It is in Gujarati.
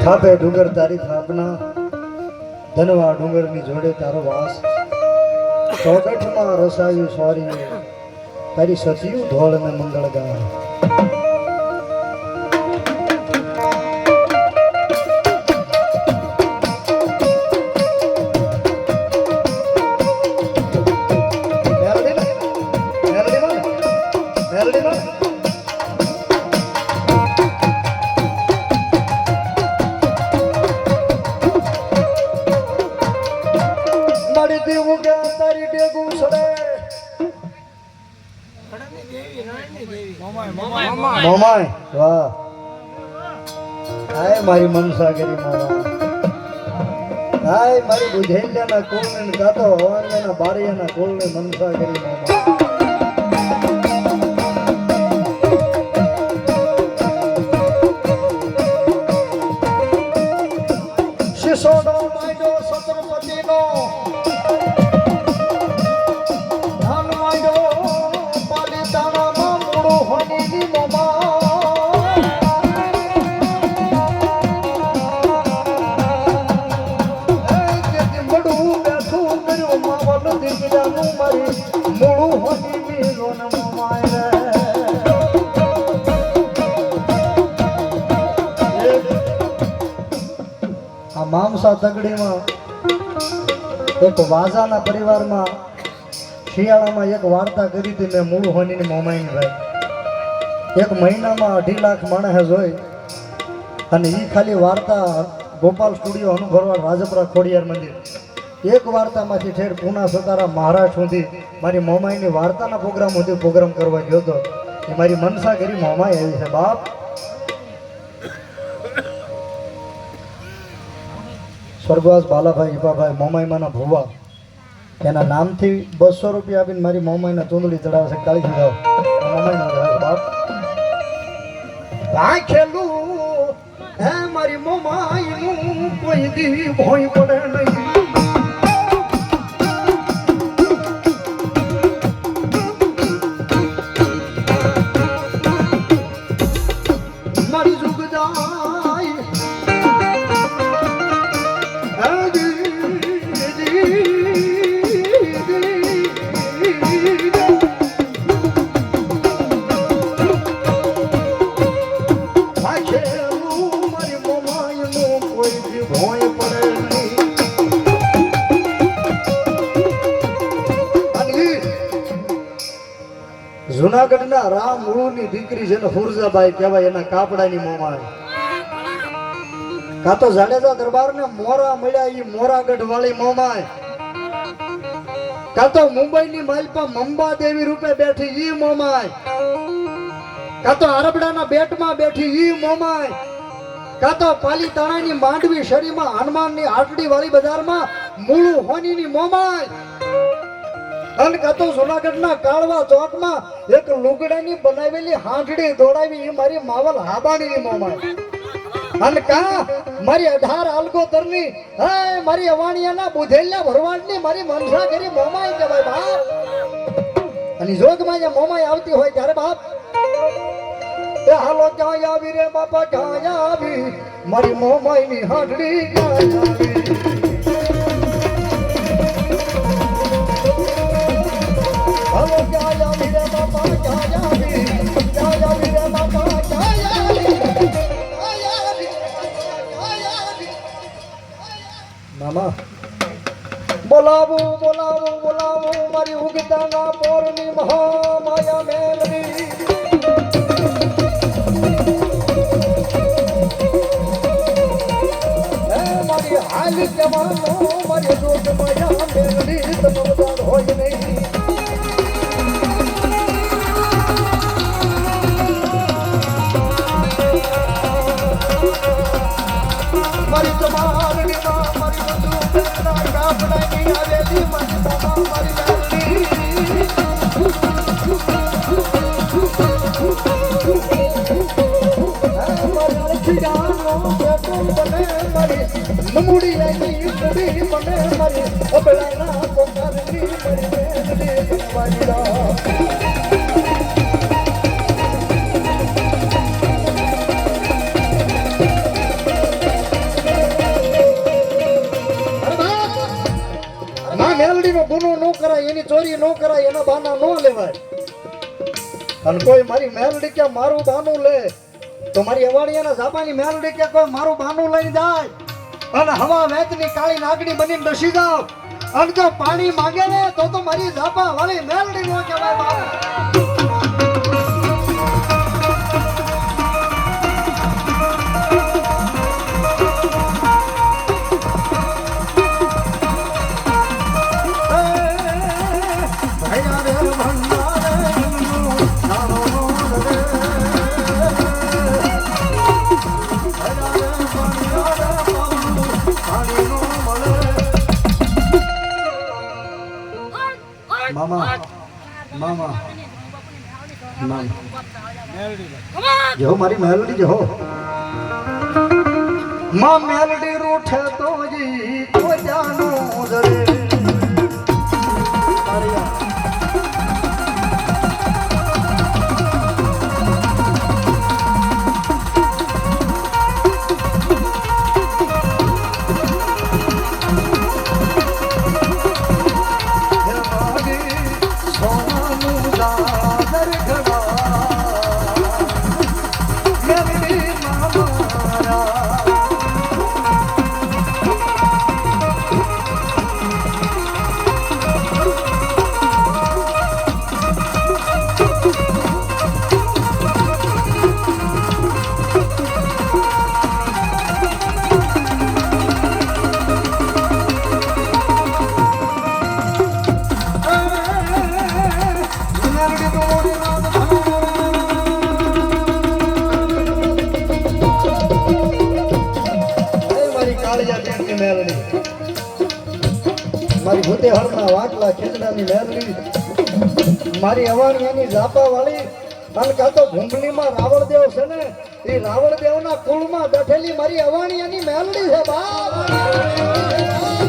થાપે ડુંગર તારી થાપના ધનવા ડુંગરની જોડે તારો વાસ ચોકઠમાં રસાયું સોરી તારી સતિયું ધોળ ને મંગળ ગાય મોમાય વાહ હાય મારી મનસાગરી મોમા હાય મારી બુધેલિયાના કુળને ગાતો હવાનિયાના બારિયાના કુળને મનસાગરી મોમા શિશોડો માયડો છત્રપતિનો મામસા તગડીમાં એક વાજાના પરિવારમાં શિયાળામાં એક વાર્તા કરી હતી મેં મૂળ હોનીની મોમાઈની ભાઈ એક મહિનામાં 2.5 લાખ માણસે જોઈ અને એ ખાલી વાર્તા ગોપાલ સ્ટુડિયો અનુભવવા રાજપરા ખોડિયાર મંદિર એક વાર્તામાંથી ઠેર પૂના સતારા મહારાષ્ટ્ર સુધી મારી મોમાઈની વાર્તાના પ્રોગ્રામ સુધી પ્રોગ્રામ કરવા ગયો હતો એ મારી મનસાગરી મોમાઈ આવી છે બાપ સ્વર્ગવાસ બાલાભાઈ હિપાભાઈ મોમાઈમાના ભુવા એના નામથી 200 રૂપિયા આપીને મારી મોમાઈના ચૂંદડી ચડાવશે કાળી જાઓ મોમાઈનો બાપ રાખેલું હે મારી મોમાઈનું કોઈ દી ભોય પડે નહીં મારી જુગ જાય જુનાગઢના રામ મુળુની દીકરી જેને હુરજાબાઈ કહેવાય એના કાપડાની મોમાઈ કાં તો જાડેજા દરબારને મોરા મળ્યા ઈ મોરાગઢ વાળી મોમાઈ કાં તો મુંબઈની માલપા મંબા દેવી રૂપે બેઠી ઈ મોમાઈ કાં તો અરબડાના બેટમાં બેઠી ઈ મોમાઈ કાં તો પાલીતાણાની માંડવી શરીમાં હનુમાનની આટડી વાળી બજારમાં મૂળું હોનીની મોમાઈ અને કાતો જુનાગઢના કાળવા ચોકમાં એક લુગડાની બનાવેલી હાંડડી દોડાવી એ મારી માવલ હાબાણીની મોમાઈ અને કા મારી 18 આલગોતરની હે મારી અવાણિયાના બુધેલિયા ભરવાડની મારી મનસાગરી મોમાઈ કહેવાય બાપ અને જોગમાં જે મોમાઈ આવતી હોય ત્યારે બાપ એ હાલો ક્યાં આવી રે બાપા ક્યાં આવી મારી મોમાઈ ની હાડડી ક્યાં આવી હાલો ક્યાં આવી રે બાપા ક્યાં આવી રે બાપા ક્યાં આવી મામા બોલાવું બોલાવું બોલાવું મારી ઉગતાના પોરની મહામાયા મેલડી મારી હાલ જવાનો મારી દોષ માયા મેલડી તમદાર હોય નહીં મારી જમાલની માં મારી બંધુ બેના કાપડાની આવેલી મારી મામા મારી મેલડી મારી લખીયાનો બેટો બને મારી નમુડી આઈ કુડી મને મારી અબળાના પોકારની મારી મેલડી વાડીરા મેલડીનો ગુનો ન કરાય એની ચોરી ન કરાય એના બાના ન લેવાય અને કોઈ મારી મેલડી કે મારું બાનું લે તો મારી અવાડિયાના ઝાપાની મેલડી કે કોઈ મારું બાનું લઈ જાય અને હવા વેચની કાળી નાગડી બનીને બેસી જાવ અને જો પાણી માંગે ને તો મારી ઝાપા વાળી મેલડી નો કહેવાય બાપ મામા મામા જો મારી મેલડી જો માં મેલડી રૂઠે તો જી તો જાનો જરે મારી ભૂતે હળના વાટલા ખેતડાની મેલડી મારી અવાણિયાની ઝાપા વાળી અને કાં તો ભૂંગલીમાં રાવણદેવ છે ને એ રાવણદેવના કુળમાં બેઠેલી મારી અવાણિયાની મેલડી છે બાપ